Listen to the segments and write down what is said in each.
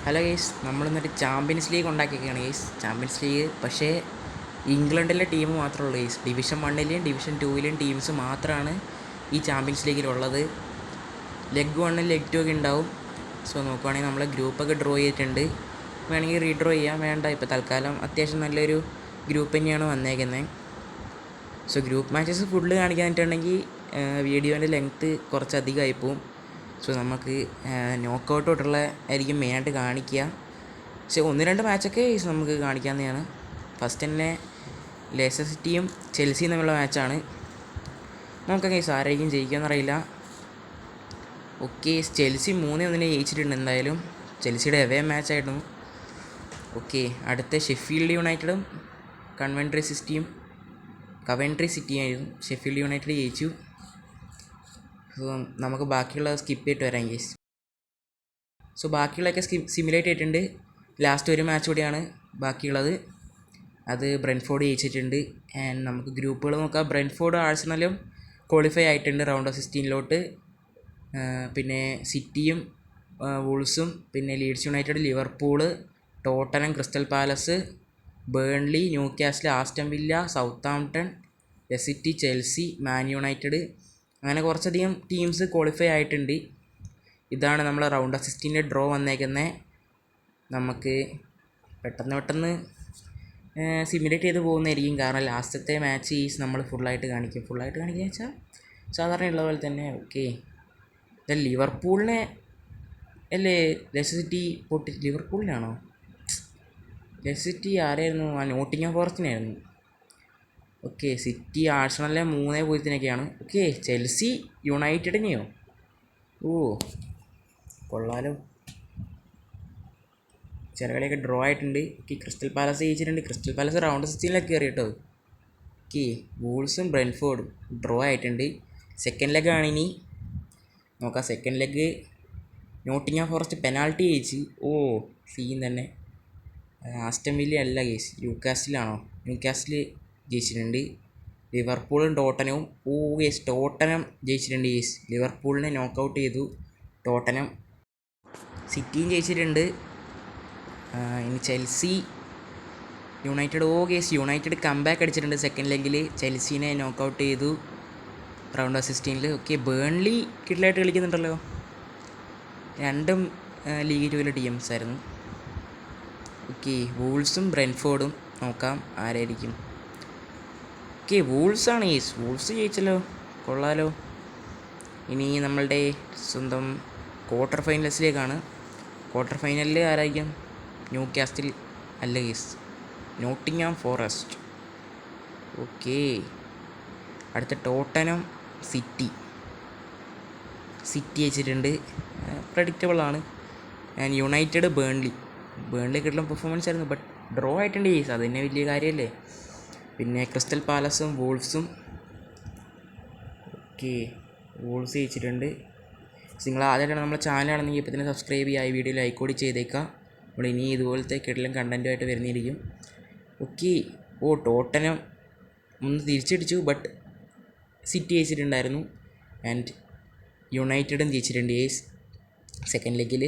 Hello guys, നമ്മളിന്നൊരു champions league ഉണ്ടാക്കിയൊക്കെയാണ് guys. Champions league പക്ഷേ ഇംഗ്ലണ്ടിലെ ടീം മാത്രമേ ഉള്ളൂ ഗെയ്സ്. ഡിവിഷൻ 1ലെയും ഡിവിഷൻ 2ലെയും ടീംസ് മാത്രമാണ് ഈ ചാമ്പ്യൻസ് ലീഗിലുള്ളത്. ലെഗ് 1 ലെഗ് 2 ഒക്കെ ഉണ്ടാവും. സോ നോക്കുവാണെങ്കിൽ നമ്മൾ ഗ്രൂപ്പൊക്കെ ഡ്രോ ചെയ്തിട്ടുണ്ട്. വേണമെങ്കിൽ റീഡ്രോ ചെയ്യാം, വേണ്ട ഇപ്പോൾ തൽക്കാലം അത്യാവശ്യം നല്ലൊരു ഗ്രൂപ്പ് തന്നെയാണ് വന്നേക്കുന്നത്. സോ ഗ്രൂപ്പ് മാച്ചസ് ഫുള്ള് കാണിക്കാനിട്ടുണ്ടെങ്കിൽ വീഡിയോൻ്റെ ലെങ്ത്ത് കുറച്ചധികമായി പോവും. സോ നമുക്ക് നോക്കൗട്ടോട്ടുള്ള ആയിരിക്കും മെയിനായിട്ട് കാണിക്കുക. പക്ഷേ 1-2 മാച്ചൊക്കെ നമുക്ക് കാണിക്കാവുന്നതാണ്. ഫസ്റ്റ് തന്നെ ലെസ്റ്റർ സിറ്റിയും ചെൽസിയും തമ്മിലുള്ള മാച്ചാണ്. നോക്കാം ഗൈസ് ആരായിരിക്കും ജയിക്കുമെന്നറിയില്ല. ഓക്കെ, ചെൽസി 3-1 ജയിച്ചിട്ടുണ്ട്. എന്തായാലും ചെൽസിയുടെ എവേ മാച്ചായിരുന്നു. ഓക്കെ, അടുത്ത ഷെഫീൽഡ് യുണൈറ്റഡും കവൻട്രി സിറ്റിയായിരുന്നു. ഷെഫീൽഡ് യുണൈറ്റഡ് ജയിച്ചു. സോ നമുക്ക് ബാക്കിയുള്ളത് സ്കിപ്പ് ചെയ്തിട്ട് വരാം ഗെയ്സ്. സോ ബാക്കിയുള്ളതൊക്കെ സിമുലേറ്റ് ചെയ്തിട്ടുണ്ട്. ലാസ്റ്റ് ഒരു മാച്ച് കൂടിയാണ് ബാക്കിയുള്ളത്. അത് ബ്രെൻഫോർഡ് ജയിച്ചിട്ടുണ്ട്. ആൻഡ് നമുക്ക് ഗ്രൂപ്പുകൾ നോക്കാം. ബ്രെൻഫോർഡ് ആഴ്സണലും ക്വാളിഫൈ ആയിട്ടുണ്ട് റൗണ്ട് ഓഫ് 16 പിന്നെ സിറ്റിയും വൂൾസും പിന്നെ Leeds United, Liverpool, Tottenham, Crystal Palace, Burnley, Newcastle, Aston Villa, Southampton, City, Chelsea, Man United, അങ്ങനെ കുറച്ചധികം ടീംസ് ക്വാളിഫൈ ആയിട്ടുണ്ട്. ഇതാണ് നമ്മൾ റൗണ്ട് ഓഫ് 16 ഡ്രോ വന്നേക്കുന്നത്. നമുക്ക് പെട്ടെന്ന് സിമുലേറ്റ് ചെയ്ത് പോകുന്നതായിരിക്കും. കാരണം ലാസ്റ്റത്തെ മാച്ച് നമ്മൾ ഫുള്ളായിട്ട് കാണിക്കുക വെച്ചാൽ സാധാരണ ഉള്ള പോലെ തന്നെ. ഓക്കെ, ലിവർപൂളിനെ അല്ലേ ലെസ്റ്റർ സിറ്റി ലിവർപൂളിനാണോ? ലെസ്റ്റർ സിറ്റി ആരായിരുന്നു? നോട്ടിങ്ങം ഫോറസ്റ്റിനായിരുന്നു. ഓക്കെ, സിറ്റി ആഴ്സണലിലെ 3-0 ഓക്കെ, ചെൽസി യുണൈറ്റഡിനെയോ? ഓ കൊള്ളാലോ, ചില കളിയൊക്കെ ഡ്രോ ആയിട്ടുണ്ട്. ഓക്കെ, ക്രിസ്റ്റൽ പാലസ് ജയിച്ചിട്ടുണ്ട്. ക്രിസ്റ്റൽ പാലസ് റൗണ്ട് 16 കയറി കേട്ടോ. ഓക്കെ, വൂൾസും ബ്രെൻഫോർഡും ഡ്രോ ആയിട്ടുണ്ട്. സെക്കൻഡ് ലെഗ് ആണ് ഇനി നോക്കാം. Second leg Nottingham Forest penalty ജയിച്ച്. ഓ സീൻ തന്നെ. ആസ്റ്റൺ വില്ല അല്ല കേസ്, ന്യൂകാസിൽ ജയിച്ചിട്ടുണ്ട്. ലിവർപൂളും ടോട്ടനവും. ഓ കേസ്, ടോട്ടനം ജയിച്ചിട്ടുണ്ട് കേസ്. ലിവർപൂളിനെ നോക്കൗട്ട് ചെയ്തു ടോട്ടനം. സിറ്റിയും ജയിച്ചിട്ടുണ്ട്. ഇനി Chelsea United. Oh case, United comeback അടിച്ചിട്ടുണ്ട് സെക്കൻഡ് ലെഗിൽ. ചെൽസീനെ നോക്കൗട്ട് ചെയ്തു റൗണ്ട് ഓഫ് 16. ഓക്കെ, ബേൺലി കിഡിലായിട്ട് കളിക്കുന്നുണ്ടല്ലോ. രണ്ടും ലീഗ് 2ലെ ടീംസ് ആയിരുന്നു. ഓക്കെ, വൂൾസും ബ്രെൻഫോർഡും നോക്കാം ആരായിരിക്കും. ഓക്കെ, വൂൾസാണ് ഈസ്. വൂൾസ് ജയിച്ചല്ലോ, കൊള്ളാലോ. ഇനി നമ്മളുടെ സ്വന്തം ക്വാർട്ടർ ഫൈനൽസിലേക്കാണ്. ക്വാർട്ടർ ഫൈനലിൽ ആരായിരിക്കും? ന്യൂകാസിൽ അല്ല ഈസ്, നോട്ടിങ്ങം ഫോറസ്റ്റ്. ഓക്കെ, അടുത്ത ടോട്ടനം സിറ്റി ജയിച്ചിട്ടുണ്ട്. പ്രഡിക്റ്റബിളാണ്. ആൻഡ് യുണൈറ്റഡ് ബേൺലി കിട്ടുന്ന പെർഫോമൻസ് ആയിരുന്നു. ബട്ട് ഡ്രോ ആയിട്ടുണ്ട് ഈസ്, അത് തന്നെ വലിയ കാര്യമല്ലേ. പിന്നെ ക്രിസ്റ്റൽ പാലസും വൂൾസും. ഓക്കെ, വൂൾസ് ജയിച്ചിട്ടുണ്ട്. നിങ്ങൾ ആദ്യമായിട്ടാണ് നമ്മുടെ ചാനലാണെങ്കിൽ ഇപ്പോൾ തന്നെ സബ്സ്ക്രൈബ് ചെയ്യുക, ഈ വീഡിയോ ലൈക്ക് കൂടി ചെയ്തേക്കാം. നമ്മൾ ഇനി ഇതുപോലത്തെ കിടലും കണ്ടൻറ്റുമായിട്ട് വരുന്നിരിക്കും. ഓക്കെ, ഓ ടോട്ടനം ഒന്ന് തിരിച്ചടിച്ചു. ബട്ട് സിറ്റി ജയിച്ചിട്ടുണ്ടായിരുന്നു. ആൻഡ് യുണൈറ്റഡും ജയിച്ചിട്ടുണ്ട് ഏസ് സെക്കൻഡ് ലെഗിൽ.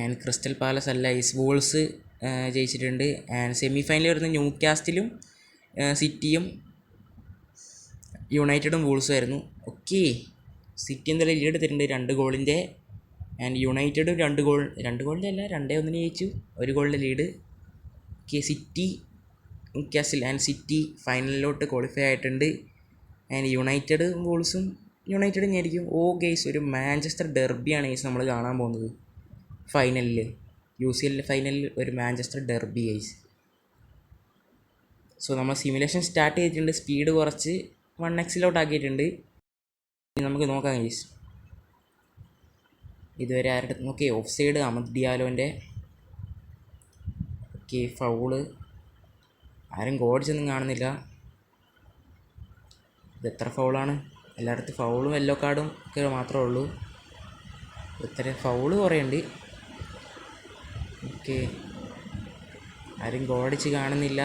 ആൻഡ് ക്രിസ്റ്റൽ പാലസ് അല്ല ഈസ്, വൂൾസ് ജയിച്ചിട്ടുണ്ട്. ആൻഡ് സെമി ഫൈനലിൽ വരുന്ന ന്യൂകാസിലും സിറ്റിയും യുണൈറ്റഡും വൂൾസും ആയിരുന്നു. ഓക്കെ, സിറ്റി എന്തായാലും ലീഡ് എടുത്തിട്ടുണ്ട് 2 ഗോളിൻ്റെ. ആൻഡ് യുണൈറ്റഡ് 2 ഗോളിൻ്റെ അല്ല 2-1 ജയിച്ചു, 1 ഗോളിൻ്റെ lead. Okay, City Newcastle and City ഫൈനലിലോട്ട് ക്വാളിഫൈ ആയിട്ടുണ്ട്. ആൻഡ് യുണൈറ്റഡ് വൂൾസും യുണൈറ്റഡ് ആയിരിക്കും. ഓ ഗെയ്സ്, ഒരു മാഞ്ചസ്റ്റർ ഡെർബിയാണ് ഗെയ്സ് നമ്മൾ കാണാൻ പോകുന്നത് ഫൈനലിൽ. UCL ഫൈനലിൽ ഒരു മാഞ്ചസ്റ്റർ ഡെർബി ഗെയ്സ്. സോ നമ്മൾ സിമുലേഷൻ സ്റ്റാർട്ട് ചെയ്തിട്ടുണ്ട്. സ്പീഡ് കുറച്ച് 1x ആക്കിയിട്ടുണ്ട്. നമുക്ക് നോക്കാം ഗെയ്സ് ഇതുവരെ ആരുടെ. ഓക്കെ, ഓഫ് സൈഡ് അഹമ്മദ് ഡിയാലോൻ്റെ. Okay, foul. ആരും ഗോഡ്സൊന്നും കാണുന്നില്ല. ഇതെത്ര ഫൗളാണ്? എല്ലായിടത്തും ഫൗളും യെല്ലോ കാർഡും ഒക്കെ മാത്രമേ ഉള്ളൂ. ഇത്ര ഫൗള് കുറേ ഉണ്ട്. ഓക്കെ, ആരും ഗോഡടിച്ച് കാണുന്നില്ല.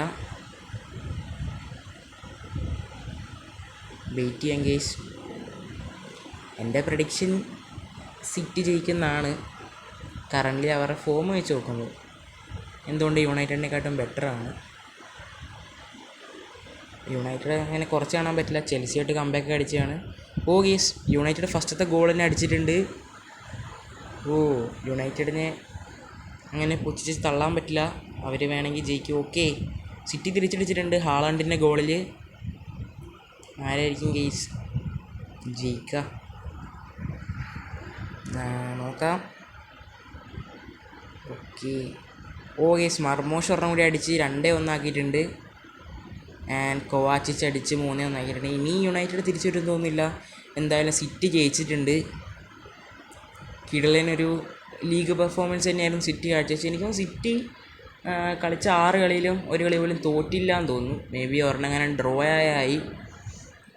വെയിറ്റ് ചെയ്യാം ഗെയ്സ്. എൻ്റെ പ്രഡിക്ഷൻ സിറ്റി ജയിക്കുന്നതാണ്. കറൻ്റ്ലി അവരുടെ ഫോം വെച്ച് നോക്കുമ്പോൾ എന്തുകൊണ്ട് യുണൈറ്റഡിനെക്കാട്ടും ബെറ്ററാണ്. യുണൈറ്റഡ് അങ്ങനെ കുറച്ച് കാണാൻ പറ്റില്ല. ചെൽസിയായിട്ട് കംബാക്ക് അടിച്ചതാണ്. ഓ ഗീസ്, യുണൈറ്റഡ് ഫസ്റ്റത്തെ ഗോൾ തന്നെ അടിച്ചിട്ടുണ്ട്. ഓ, യുണൈറ്റഡിനെ അങ്ങനെ പുച്ഛിച്ച് തള്ളാൻ പറ്റില്ല. അവർ വേണമെങ്കിൽ ജയിക്കും. ഓക്കെ, സിറ്റി തിരിച്ചടിച്ചിട്ടുണ്ട് ഹാളണ്ടിൻ്റെ ഗോളിൽ. ആരായിരിക്കും ഗെയ്സ് ജയിക്കുക നോക്കാം. ഓക്കെ, ഓ ഗെയ്സ്, മർമോഷ് ഒരെണ്ണം കൂടി അടിച്ച് 2-1 ആക്കിയിട്ടുണ്ട്. ആൻഡ് കൊവാച്ചിച്ച് അടിച്ച് 3-1 ആക്കിയിട്ടുണ്ട്. ഇനി യുണൈറ്റഡ് തിരിച്ചു വരും തോന്നുന്നില്ല. എന്തായാലും സിറ്റി ജയിച്ചിട്ടുണ്ട്. കിടലനൊരു ലീഗ് പെർഫോമൻസ് തന്നെയായിരുന്നു സിറ്റി കാഴ്ചവെച്ചത്. എനിക്കും സിറ്റി കളിച്ച 6 കളിയിലും ഒരു കളി പോലും തോറ്റില്ല എന്ന് തോന്നുന്നു. മേ ബി ഒരെണ്ണം ഡ്രോ ആയി.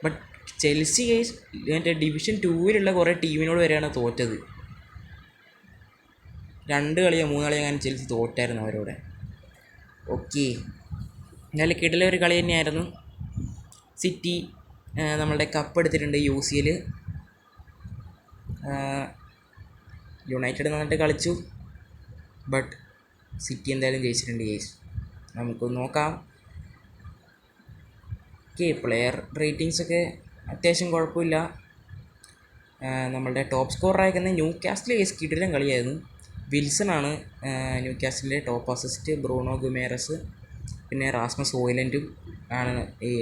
ബട്ട് ചെൽസി കേസ് മറ്റേ ഡിവിഷൻ 2-ലുള്ള കുറേ ടീമിനോട് വരെയാണ് തോറ്റത്. 2 കളിയോ 3 കളിയോ അങ്ങനെ ചെൽസി തോറ്റായിരുന്നു അവരോട്. ഓക്കെ, എന്നാലും കിടല ഒരു കളി തന്നെയായിരുന്നു. സിറ്റി നമ്മളുടെ കപ്പ് എടുത്തിട്ടുണ്ട് UCL. യുണൈറ്റഡ് നന്നായിട്ട് കളിച്ചു. ബട്ട് സിറ്റി എന്തായാലും ജയിച്ചിട്ടുണ്ട് കേസ്. നമുക്ക് നോക്കാം. ഓക്കെ, പ്ലെയർ റേറ്റിങ്സൊക്കെ അത്യാവശ്യം കുഴപ്പമില്ല. നമ്മളുടെ ടോപ്പ് സ്കോറർ അയക്കുന്ന ന്യൂ കാസ്റ്റിൽ കേസ് കിടിലൻ കളിയായിരുന്നു. വിൽസണാണ് ന്യൂ കാസ്റ്റിലെ ടോപ്പ് അസിസ്റ്റ്. ബ്രൂണോ ഗുമേറസ് പിന്നെ റാസ്മസ് ഹോയ്ലൻഡും ആണ്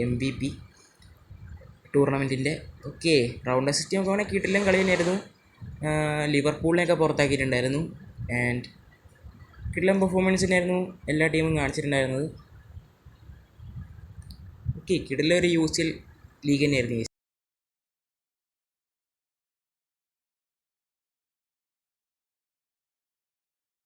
MVP ടൂർണമെൻറ്റിൻ്റെ. ഓക്കെ, റൗണ്ട് അസിസ്റ്റ് നോക്കുവാണെങ്കിൽ കിടിലൻ കളി തന്നെയായിരുന്നു. ലിവർപൂളിനെയൊക്കെ പുറത്താക്കിയിട്ടുണ്ടായിരുന്നു. ആൻഡ് കിടിലൻ പെർഫോമൻസ് തന്നെയായിരുന്നു എല്ലാ ടീമും കാണിച്ചിട്ടുണ്ടായിരുന്നത്. ഓക്കെ, കിടിലൊരു UCL ലീഗ് തന്നെയായിരുന്നു.